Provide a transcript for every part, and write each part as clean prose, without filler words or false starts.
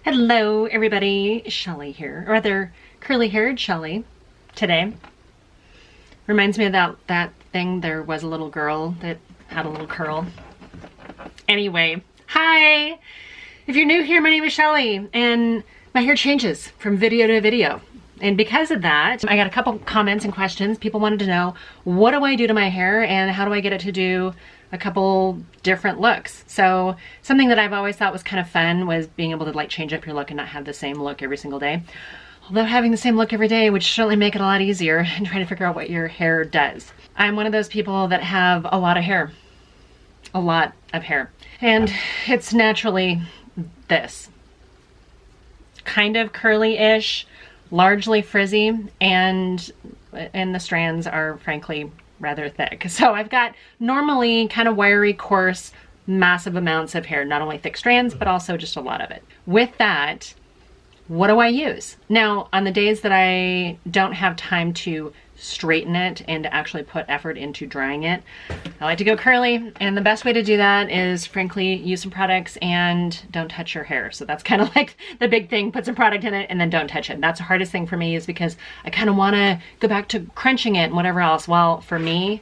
Hello everybody, Shelly here, or rather curly-haired Shelly today. Reminds me of that thing, there was a little girl that had a little curl. Anyway, hi! If you're new here, my name is Shelly, and my hair changes from video to video. And because of that, I got a couple comments and questions. People wanted to know, what do I do to my hair and how do I get it to do a couple different looks? So something that I've always thought was kind of fun was being able to like change up your look and not have the same look every single day. Although having the same look every day would certainly make it a lot easier in trying to figure out what your hair does. I'm one of those people that have a lot of hair. A lot of hair. And it's naturally this. Kind of curly-ish, largely frizzy, and the strands are frankly rather thick. So I've got normally kind of wiry, coarse, massive amounts of hair, not only thick strands, but also just a lot of it. With that, what do I use? Now, on the days that I don't have time to straighten it and to actually put effort into drying it, I like to go curly, and the best way to do that is frankly use some products and don't touch your hair. So that's kind of like the big thing, put some product in it and then don't touch it. And that's the hardest thing for me, is because I kind of want to go back to crunching it and whatever else. Well, for me,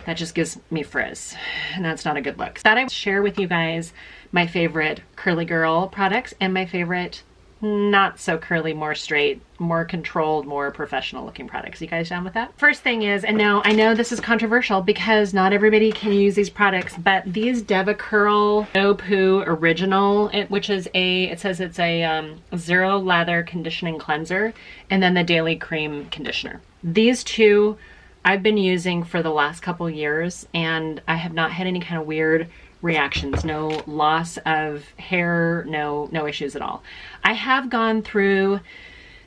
that just gives me frizz, and that's not a good look. Thought I'd share with you guys my favorite curly girl products and my favorite not so curly, more straight, more controlled, more professional looking products. You guys down with that? First thing is, and now I know this is controversial because not everybody can use these products, but these DevaCurl No Poo Original, which is it says it's a zero lather conditioning cleanser, and then the daily cream conditioner. These two I've been using for the last couple years, and I have not had any kind of weird reactions, no loss of hair, no issues at all. I have gone through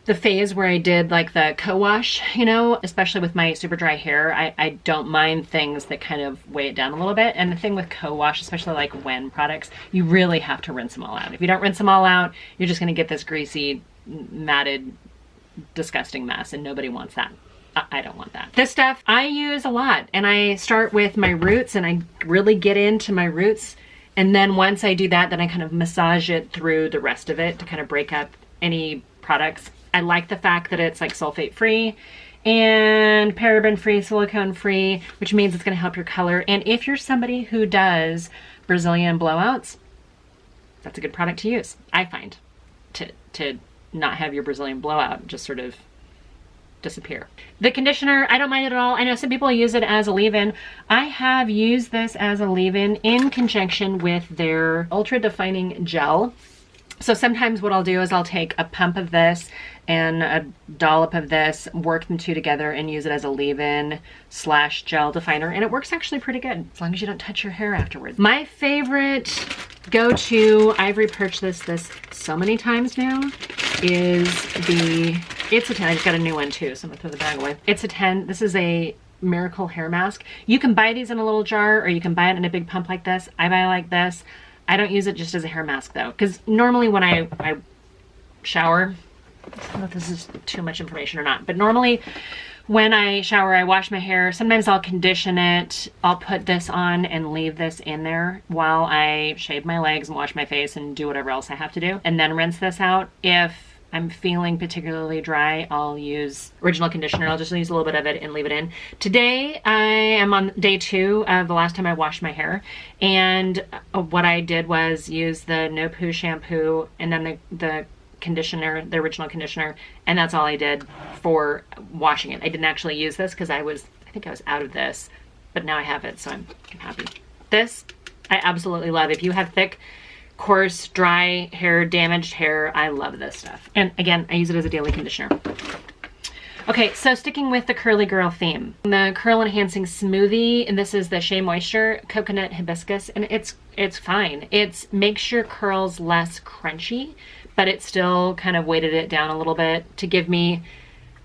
the phase where I did like the co-wash, you know, especially with my super dry hair. I don't mind things that kind of weigh it down a little bit. And the thing with co-wash, especially like When products, you really have to rinse them all out. If you don't rinse them all out, you're just going to get this greasy, matted, disgusting mess, and nobody wants that. I don't want that. This stuff I use a lot, and I start with my roots and I really get into my roots, and then once I do that, then I kind of massage it through the rest of it to kind of break up any products. I like the fact that it's like sulfate free and paraben free, silicone free, which means it's going to help your color. And if you're somebody who does Brazilian blowouts, that's a good product to use, I find, to not have your Brazilian blowout just sort of disappear. The conditioner, I don't mind it at all. I know some people use it as a leave-in. I have used this as a leave-in in conjunction with their ultra defining gel. So sometimes what I'll do is I'll take a pump of this and a dollop of this, work them two together and use it as a leave-in / gel definer, and it works actually pretty good as long as you don't touch your hair afterwards. My favorite go-to, I've repurchased this so many times now, is It's a 10. I just got a new one too, so I'm gonna throw the bag away. It's a 10. This is a miracle hair mask. You can buy these in a little jar, or you can buy it in a big pump like this. I buy it like this. I don't use it just as a hair mask though, because normally when I shower, I don't know if this is too much information or not, but normally when I shower, I wash my hair. Sometimes I'll condition it. I'll put this on and leave this in there while I shave my legs and wash my face and do whatever else I have to do, and then rinse this out. If I'm feeling particularly dry, I'll use original conditioner. I'll just use a little bit of it and leave it in. Today, I am on day 2 of the last time I washed my hair. And what I did was use the No Poo shampoo and then the conditioner, the original conditioner, and that's all I did for washing it. I didn't actually use this because I think I was out of this, but now I have it, so I'm happy. This, I absolutely love. If you have thick, coarse, dry hair, damaged hair, I love this stuff. And again, I use it as a daily conditioner. Okay, so sticking with the curly girl theme, the curl enhancing smoothie, and this is the Shea Moisture Coconut Hibiscus, and it's fine. It makes your curls less crunchy, but it still kind of weighted it down a little bit to give me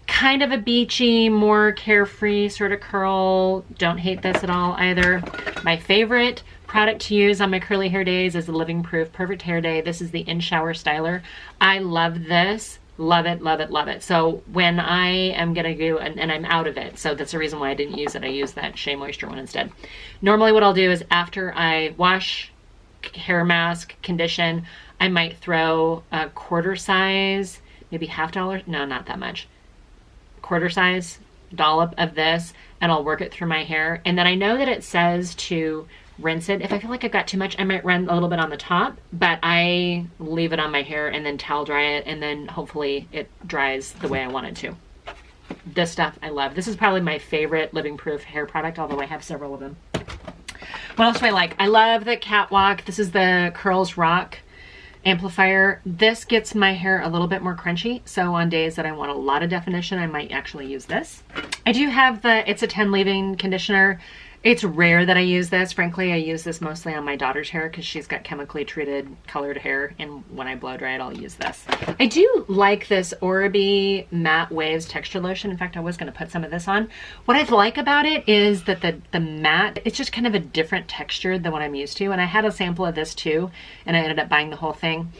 kind of a beachy, more carefree sort of curl. Don't hate this at all either. My favorite product to use on my curly hair days is the Living Proof Perfect Hair Day. This is the In Shower Styler. I love this. Love it, love it, love it. So when I am gonna go, and I'm out of it, so that's the reason why I didn't use it. I used that Shea Moisture one instead. Normally what I'll do is after I wash, hair mask, condition, I might throw a quarter size, maybe $half, no, not that much, quarter size dollop of this, and I'll work it through my hair. And then I know that it says to rinse it. If I feel like I've got too much, I might run a little bit on the top, but I leave it on my hair and then towel dry it, and then hopefully it dries the way I want it to. This stuff I love. This is probably my favorite living proof hair product, although I have several of them. What else do I like? I love the Catwalk. This is the Curls Rock amplifier. This gets my hair a little bit more crunchy, so on days that I want a lot of definition, I might actually use this. I do have the It's a 10 leave-in conditioner. It's rare that I use this. Frankly, I use this mostly on my daughter's hair because she's got chemically treated colored hair, and when I blow dry it, I'll use this. I do like this Oral-B Matte Waves Texture Lotion. In fact, I was going to put some of this on. What I like about it is that the matte, it's just kind of a different texture than what I'm used to, and I had a sample of this too, and I ended up buying the whole thing.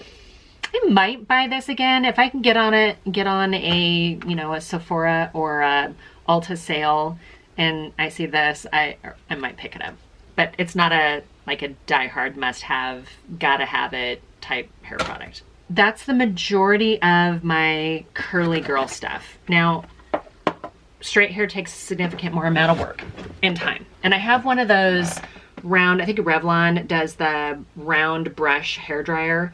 I might buy this again if I can get on a, you know, a Sephora or a Ulta sale, and I see this, I might pick it up. But it's not a like a die-hard must-have, gotta have it type hair product. That's the majority of my curly girl stuff. Now, straight hair takes a significant more amount of work and time. And I have one of those round, I think Revlon does the round brush hair dryer.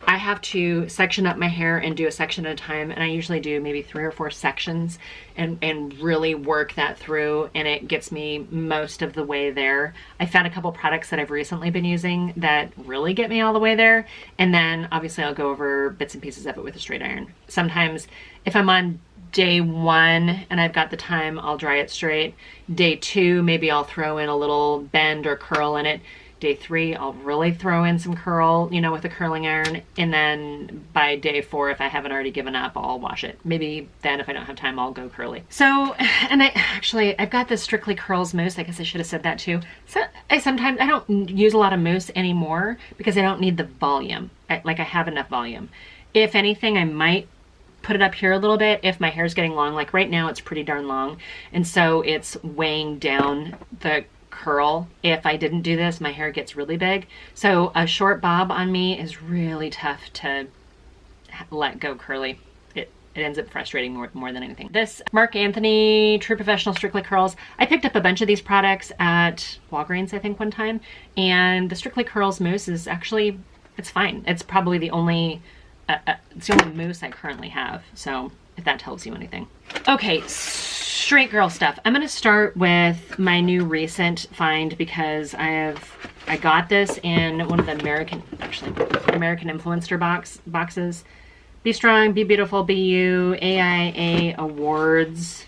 I have to section up my hair and do a section at a time, and I usually do maybe 3 or 4 sections and really work that through, and it gets me most of the way there. I found a couple products that I've recently been using that really get me all the way there, and then obviously I'll go over bits and pieces of it with a straight iron. Sometimes if I'm on day 1 and I've got the time, I'll dry it straight. Day 2, maybe I'll throw in a little bend or curl in it. Day 3, I'll really throw in some curl, you know, with a curling iron. And then by day 4, if I haven't already given up, I'll wash it. Maybe then if I don't have time, I'll go curly. So, and I've got this Strictly Curls mousse. I guess I should have said that too. So I don't use a lot of mousse anymore because I don't need the volume. I have enough volume. If anything, I might put it up here a little bit if my hair's getting long. Like right now, it's pretty darn long. And so it's weighing down the curl. If I didn't do this, my hair gets really big. So a short bob on me is really tough to let go curly. It ends up frustrating more than anything. This Marc Anthony True Professional Strictly Curls, I picked up a bunch of these products at Walgreens, I think, one time, and the Strictly Curls mousse is actually, it's fine. It's probably the only mousse I currently have, so if that tells you anything. Okay, straight girl stuff. I'm gonna start with my new recent find because I got this in one of the American Influencer boxes. Be Strong, Be Beautiful, Be You, AIA Awards.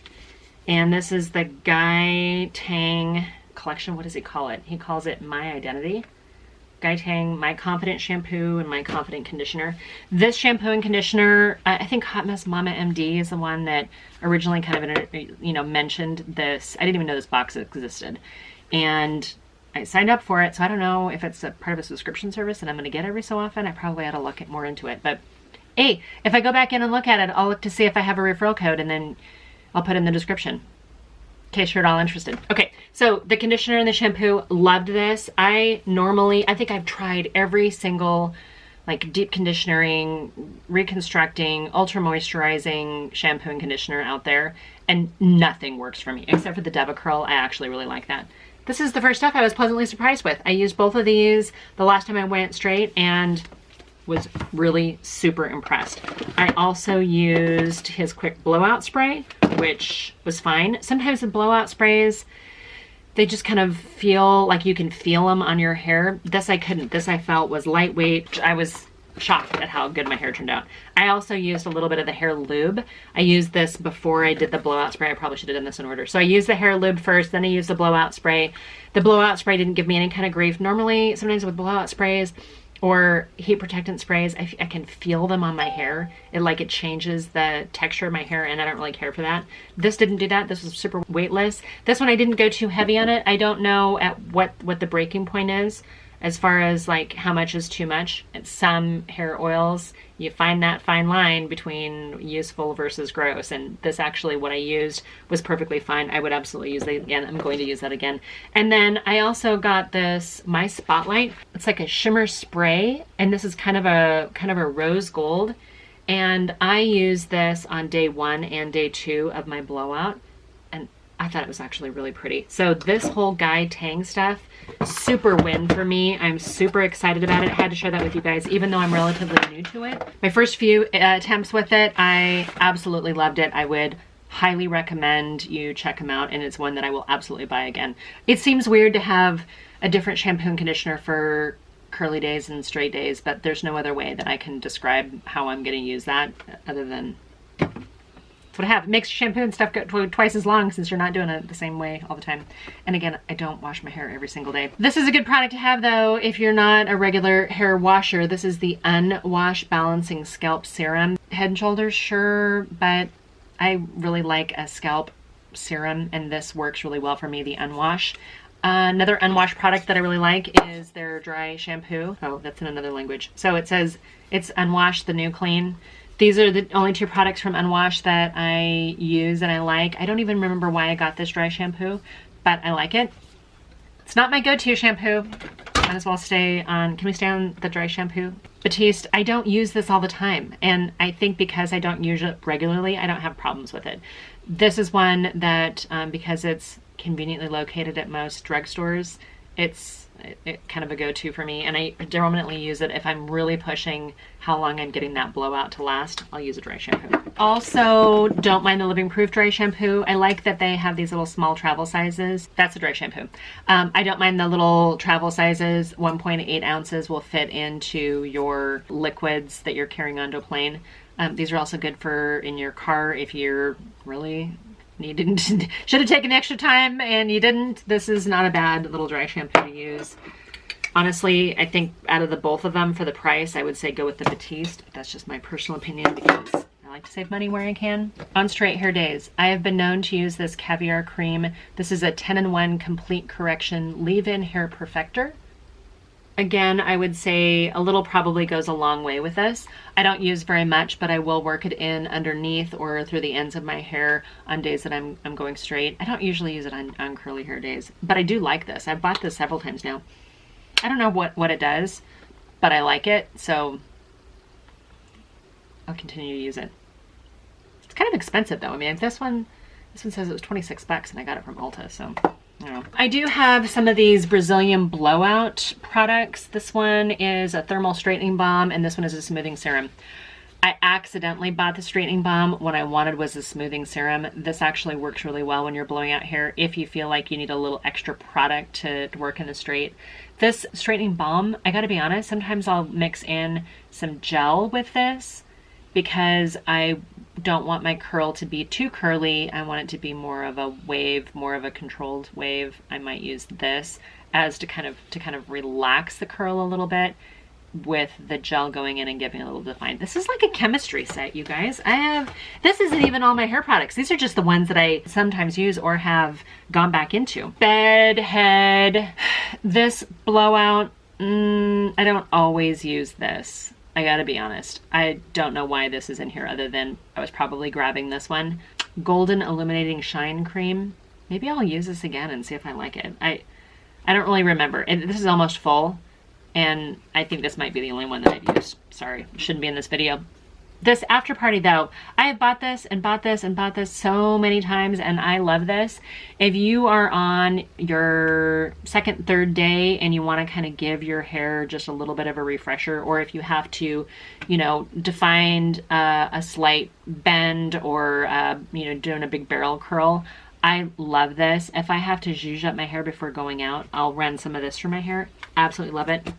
And this is the Guy Tang collection. What does he call it? He calls it My Identity. Guy Tang, My Confident Shampoo and My Confident Conditioner. This shampoo and conditioner, I think Hot Mess Mama MD is the one that originally kind of, mentioned this. I didn't even know this box existed. And I signed up for it, so I don't know if it's a part of a subscription service and I'm going to get every so often. I probably ought to look more into it. But hey, if I go back in and look at it, I'll look to see if I have a referral code, and then I'll put in the description in case you're at all interested. Okay, so the conditioner and the shampoo, loved this. I think I've tried every single like deep conditioning, reconstructing, ultra moisturizing shampoo and conditioner out there, and nothing works for me except for the DevaCurl. I actually really like that. This is the first stuff I was pleasantly surprised with. I used both of these the last time I went straight and was really super impressed. I also used his quick blowout spray, which was fine. Sometimes the blowout sprays, they just kind of feel like you can feel them on your hair. This I couldn't. This I felt was lightweight. I was shocked at how good my hair turned out. I also used a little bit of the hair lube. I used this before I did the blowout spray. I probably should have done this in order. So I used the hair lube first, then I used the blowout spray. The blowout spray didn't give me any kind of grief. Normally, sometimes with blowout sprays or heat protectant sprays, I can feel them on my hair. It changes the texture of my hair, and I don't really care for that. This didn't do that. This was super weightless. This one I didn't go too heavy on it. I don't know at what the breaking point is. as far as like how much is too much. Some hair oils, you find that fine line between useful versus gross, and this actually, what I used was perfectly fine. I would absolutely use that again. I'm going to use that again. And then I also got this My Spotlight. It's like a shimmer spray, and this is kind of a rose gold. And I used this on day 1 and day 2 of my blowout, and I thought it was actually really pretty. So this whole Guy Tang stuff, super win for me. I'm super excited about it. I had to share that with you guys, even though I'm relatively new to it. My first few attempts with it, I absolutely loved it. I would highly recommend you check them out, and it's one that I will absolutely buy again. It seems weird to have a different shampoo and conditioner for curly days and straight days, but there's no other way that I can describe how I'm going to use that other than that's what I have. It makes shampoo and stuff go twice as long since you're not doing it the same way all the time. And again, I don't wash my hair every single day. This is a good product to have though if you're not a regular hair washer. This is the Unwash Balancing Scalp Serum. Head and Shoulders, sure, but I really like a scalp serum, and this works really well for me, the Unwash. Another Unwash product that I really like is their dry shampoo. Oh, that's in another language. So it says it's Unwash, the New Clean. These are the only 2 products from Unwash that I use and I like. I don't even remember why I got this dry shampoo, but I like it. It's not my go-to shampoo. Might as well stay on, can we stay on the dry shampoo? Batiste, I don't use this all the time, and I think because I don't use it regularly, I don't have problems with it. This is one that, because it's conveniently located at most drugstores, it's kind of a go-to for me, and I predominantly use it if I'm really pushing how long I'm getting that blowout to last. I'll use a dry shampoo. Also, don't mind the Living Proof dry shampoo. I like that they have these little small travel sizes. That's a dry shampoo. I don't mind the little travel sizes. 1.8 ounces will fit into your liquids that you're carrying onto a plane. These are also good for in your car if you're really should have taken extra time and you didn't. This is not a bad little dry shampoo to use. Honestly, I think out of the both of them for the price, I would say go with the Batiste. But that's just my personal opinion because I like to save money where I can. On straight hair days, I have been known to use this Caviar Cream. This is a 10-in-1 complete correction leave-in hair perfector. Again, I would say a little probably goes a long way with this. I don't use very much, but I will work it in underneath or through the ends of my hair on days that I'm going straight. I don't usually use it on curly hair days, but I do like this. I've bought this several times now. I don't know what it does, but I like it, so I'll continue to use it. It's kind of expensive though. I mean, this one says it was 26 bucks and I got it from Ulta, so I do have some of these Brazilian blowout products. This one is a thermal straightening balm and this one is a smoothing serum. I accidentally bought the straightening balm. What I wanted was a smoothing serum. This actually works really well when you're blowing out hair if you feel like you need a little extra product to work in the straight. This straightening balm, I gotta be honest, sometimes I'll mix in some gel with this because I don't want my curl to be too curly. I want it to be more of a wave, more of a controlled wave. I might use this as to kind of relax the curl a little bit with the gel going in and giving a little define. This is like a chemistry set, you guys. This isn't even all my hair products. These are just the ones that I sometimes use or have gone back into. Bed head, this blowout, I don't always use this. I gotta be honest. I don't know why this is in here other than I was probably grabbing this one. Golden Illuminating Shine Cream. Maybe I'll use this again and see if I like it. I don't really remember. And this is almost full. And I think this might be the only one that I've used. Sorry, shouldn't be in this video. This After Party though, I have bought this and bought this and bought this so many times and I love this. If you are on your second, third day and you want to kind of give your hair just a little bit of a refresher, or if you have to, you know, define a slight bend or, you know, doing a big barrel curl, I love this. If I have to zhuzh up my hair before going out, I'll run some of this through my hair. Absolutely love it.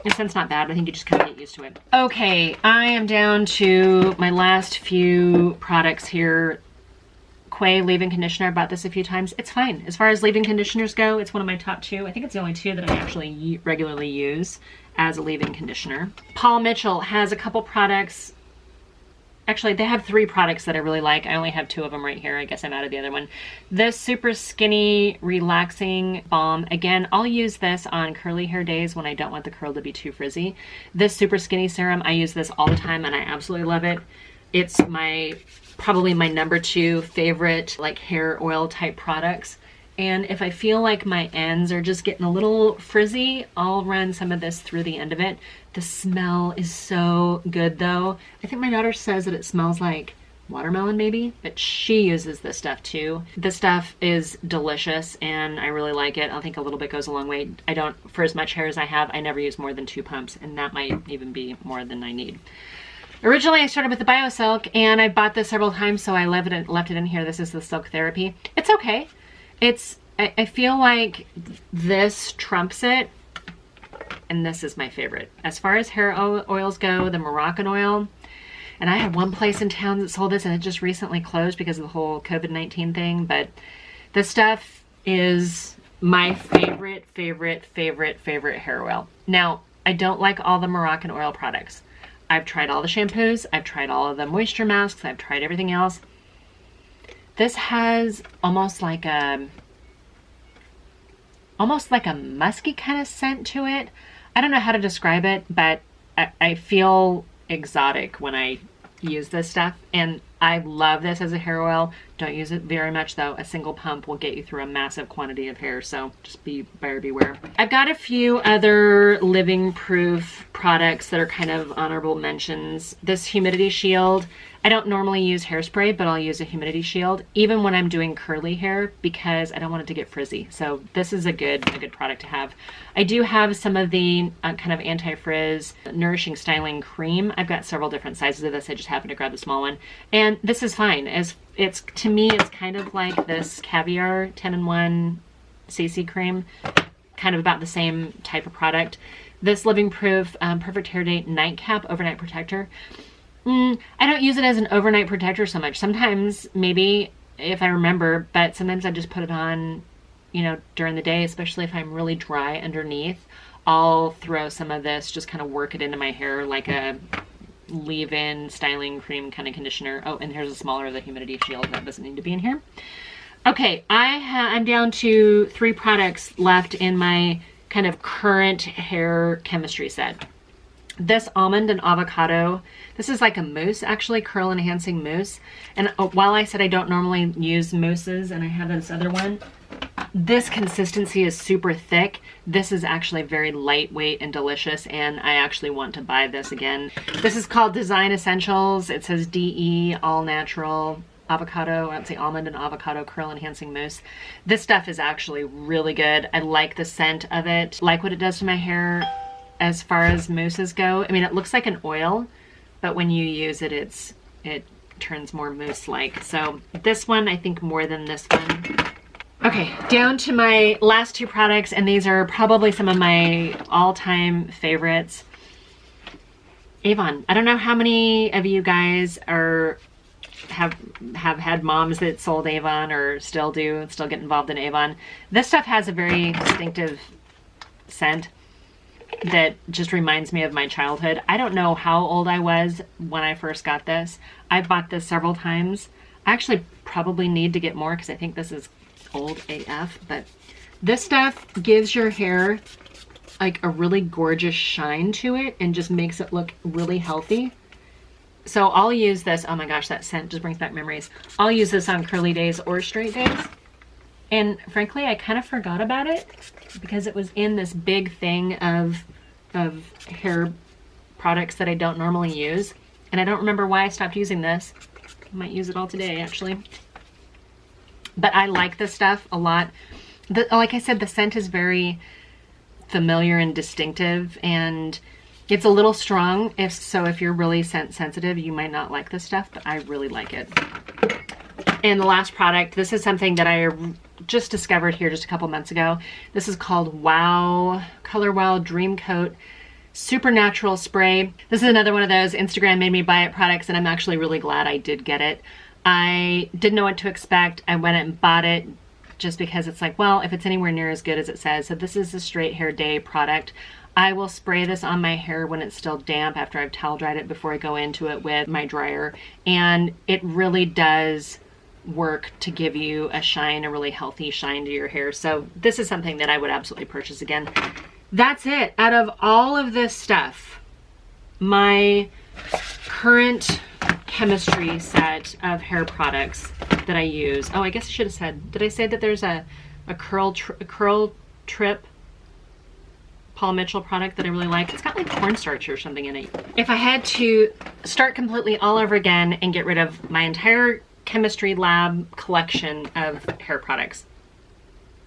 The scent's not bad. I think you just kind of get used to it. Okay, I am down to my last few products here. Quay leave-in conditioner. I bought this a few times. It's fine. As far as leave-in conditioners go, it's one of my top 2. I think it's the only 2 that I actually regularly use as a leave-in conditioner. Paul Mitchell has a couple products. Actually, they have 3 products that I really like. I only have 2 of them right here. I guess I'm out of the other one. This Super Skinny Relaxing Balm. Again, I'll use this on curly hair days when I don't want the curl to be too frizzy. This Super Skinny Serum, I use this all the time and I absolutely love it. It's probably my number 2 favorite like hair oil type products. And if I feel like my ends are just getting a little frizzy, I'll run some of this through the end of it. The smell is so good though. I think my daughter says that it smells like watermelon maybe, but she uses this stuff too. This stuff is delicious and I really like it. I think a little bit goes a long way. I don't, for as much hair as I have, I never use more than 2 pumps, and that might even be more than I need. Originally I started with the BioSilk and I bought this several times, so I left it in here. This is the Silk Therapy. It's okay. I feel like this trumps it, and this is my favorite. As far as hair oils go, the Moroccan oil, and I had one place in town that sold this and it just recently closed because of the whole COVID-19 thing, but this stuff is my favorite hair oil. Now, I don't like all the Moroccan oil products. I've tried all the shampoos, I've tried all of the moisture masks, I've tried everything else. This has almost like a musky kind of scent to it. I don't know how to describe it, but I feel exotic when I use this stuff, and I love this as a hair oil. Don't use it very much though. A single pump will get you through a massive quantity of hair, so just be buyer beware. I've got a few other living proof products that are kind of honorable mentions. This humidity shield. I don't normally use hairspray, but I'll use a humidity shield even when I'm doing curly hair because I don't want it to get frizzy. So this is a good product to have. I do have some of the kind of anti-frizz nourishing styling cream. I've got several different sizes of this. I just happened to grab the small one, and this is fine. To me, it's kind of like this Caviar 10-in-1 CC cream, kind of about the same type of product. This Living Proof Perfect Hair Day Nightcap Overnight Protector. I don't use it as an overnight protector so much. Sometimes, maybe, if I remember, but sometimes I just put it on, you know, during the day, especially if I'm really dry underneath. I'll throw some of this, just kind of work it into my hair like a leave-in styling cream kind of conditioner. Oh, and here's a smaller of the humidity shield that doesn't need to be in here. Okay, I'm down to 3 products left in my kind of current hair chemistry set. This almond and avocado, this is like a mousse, actually, curl enhancing mousse. And while I said I don't normally use mousses, and I have this other one, this consistency is super thick. This is actually very lightweight and delicious, and I actually want to buy this again. This is called Design Essentials. It says DE, all natural avocado, I'd say almond and avocado curl enhancing mousse. This stuff is actually really good. I like the scent of it, like what it does to my hair. As far as mousses go, I mean, it looks like an oil, but when you use it, it turns more mousse-like. So this one, I think more than this one. Okay, down to my last 2 products, and these are probably some of my all-time favorites. Avon. I don't know how many of you guys have had moms that sold Avon or still get involved in Avon. This stuff has a very distinctive scent that just reminds me of my childhood. I don't know how old I was when I first got this. I've bought this several times. I actually probably need to get more because I think this is old AF, but this stuff gives your hair like a really gorgeous shine to it and just makes it look really healthy. So I'll use this. Oh my gosh, that scent just brings back memories. I'll use this on curly days or straight days. And frankly, I kind of forgot about it because it was in this big thing of hair products that I don't normally use. And I don't remember why I stopped using this. I might use it all today, actually. But I like this stuff a lot. Like I said, the scent is very familiar and distinctive, and it's a little strong. If you're really scent sensitive, you might not like this stuff, but I really like it. And the last product, this is something that I just discovered here just a couple months ago. This is called Color Wow Dream Coat Supernatural Spray. This is another one of those Instagram made me buy it products, and I'm actually really glad I did get it. I didn't know what to expect. I went and bought it just because it's like, well, if it's anywhere near as good as it says. So this is a straight hair day product. I will spray this on my hair when it's still damp after I've towel dried it before I go into it with my dryer. And it really does work to give you a shine, a really healthy shine to your hair. So this is something that I would absolutely purchase again. That's it. Out of all of this stuff, my current chemistry set of hair products that I use. Oh, I guess I should have said, did I say that there's a curl trip Paul Mitchell product that I really like? It's got like cornstarch or something in it. If I had to start completely all over again and get rid of my entire chemistry lab collection of hair products,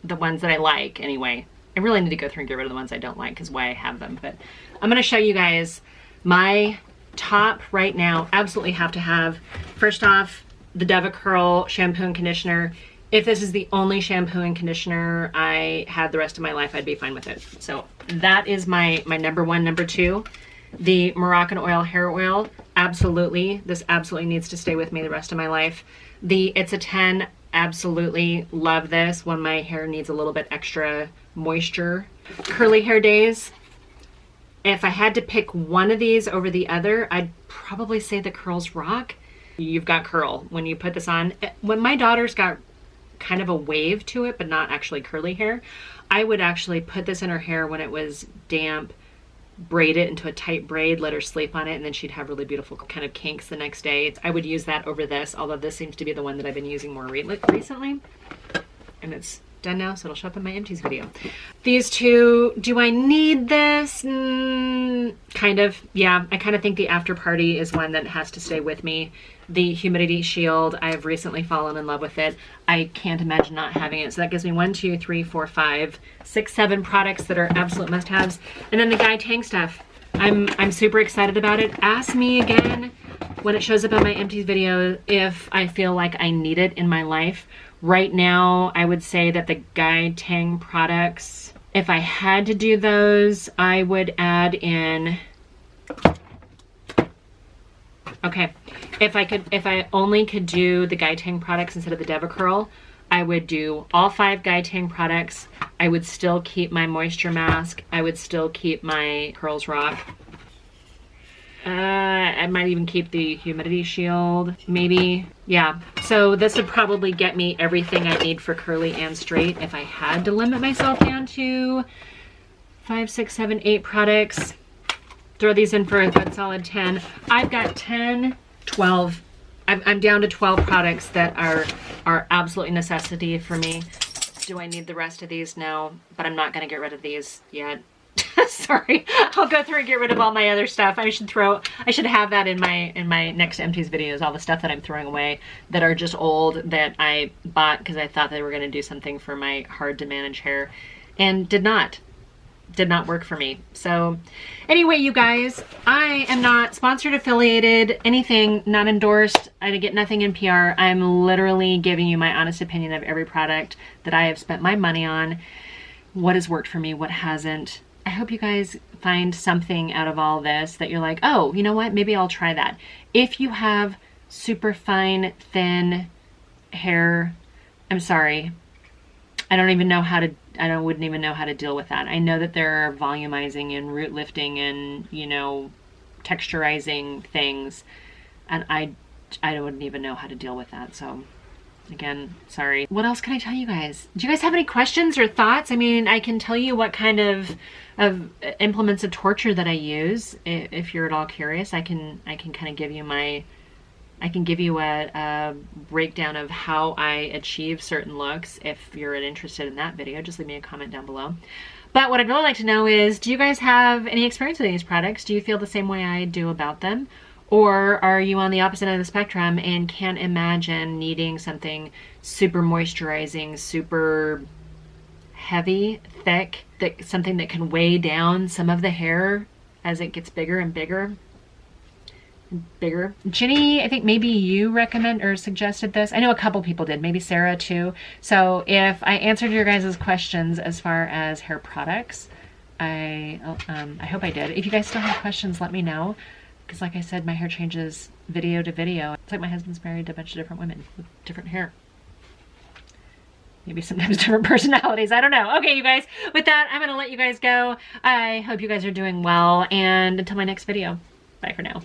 the ones that I like anyway, I really need to go through and get rid of the ones I don't like because why I have them. But I'm going to show you guys my top right now. Absolutely have to have, first off, the Dove Curl shampoo and conditioner. If this is the only shampoo and conditioner I had the rest of my life, I'd be fine with it. So that is my number one. Number two, the Moroccan oil hair oil. Absolutely, this absolutely needs to stay with me the rest of my life. The It's a 10, absolutely love this when my hair needs a little bit extra moisture. Curly hair days. If I had to pick one of these over the other, I'd probably say the Curls Rock. You've got curl when you put this on. When my daughter's got kind of a wave to it, but not actually curly hair, I would actually put this in her hair when it was damp, braid it into a tight braid, let her sleep on it, and then she'd have really beautiful kind of kinks the next day. I would use that over this, although this seems to be the one that I've been using more recently. And it's done now, so it'll show up in my empties video. These two, do I need this? Kind of, yeah. I kind of think the After Party is one that has to stay with me. The Humidity Shield, I've recently fallen in love with it. I can't imagine not having it. So that gives me 1, 2, 3, 4, 5, 6, 7 products that are absolute must-haves. And then the Guy Tang stuff. I'm super excited about it. Ask me again when it shows up in my empties video if I feel like I need it in my life. Right now, I would say that the Guy Tang products, if I had to do those, I would add in, okay, if I only could do the Guy Tang products instead of the Deva Curl, I would do all 5 Guy Tang products. I would still keep my moisture mask. I would still keep my Curls Rock. I might even keep the Humidity Shield, maybe. Yeah, so this would probably get me everything I need for curly and straight if I had to limit myself down to 5, 6, 7, 8 products. Throw these in for a good solid 10. I've got 10, 12. I'm down to 12 products that are absolutely necessity for me. Do I need the rest of these? No, but I'm not gonna get rid of these yet. Sorry, I'll go through and get rid of all my other stuff. I should have that in my next empties videos, all the stuff that I'm throwing away that are just old that I bought because I thought they were going to do something for my hard to manage hair and did not work for me. So anyway, you guys, I am not sponsored, affiliated, anything, not endorsed. I get nothing in PR. I'm literally giving you my honest opinion of every product that I have spent my money on, what has worked for me, what hasn't. I hope you guys find something out of all this that you're like, oh, you know what? Maybe I'll try that. If you have super fine, thin hair, I'm sorry. I wouldn't even know how to deal with that. I know that there are volumizing and root lifting and, you know, texturizing things, and I wouldn't even know how to deal with that. So again, sorry. What else can I tell you guys? Do you guys have any questions or thoughts? I mean, I can tell you what kind of implements of torture that I use. If you're at all curious, I can kind of give you a breakdown of how I achieve certain looks. If you're interested in that video, just leave me a comment down below. But what I'd really like to know is, do you guys have any experience with these products? Do you feel the same way I do about them? Or are you on the opposite end of the spectrum and can't imagine needing something super moisturizing, super heavy, thick, something that can weigh down some of the hair as it gets bigger and bigger and bigger? Ginny, I think maybe you recommend or suggested this. I know a couple people did, maybe Sarah too. So if I answered your guys' questions as far as hair products, I hope I did. If you guys still have questions, let me know. Because like I said, my hair changes video to video. It's like my husband's married to a bunch of different women with different hair. maybe sometimes different personalities. I don't know. Okay, you guys, with that, I'm going to let you guys go. I hope you guys are doing well, and until my next video, bye for now.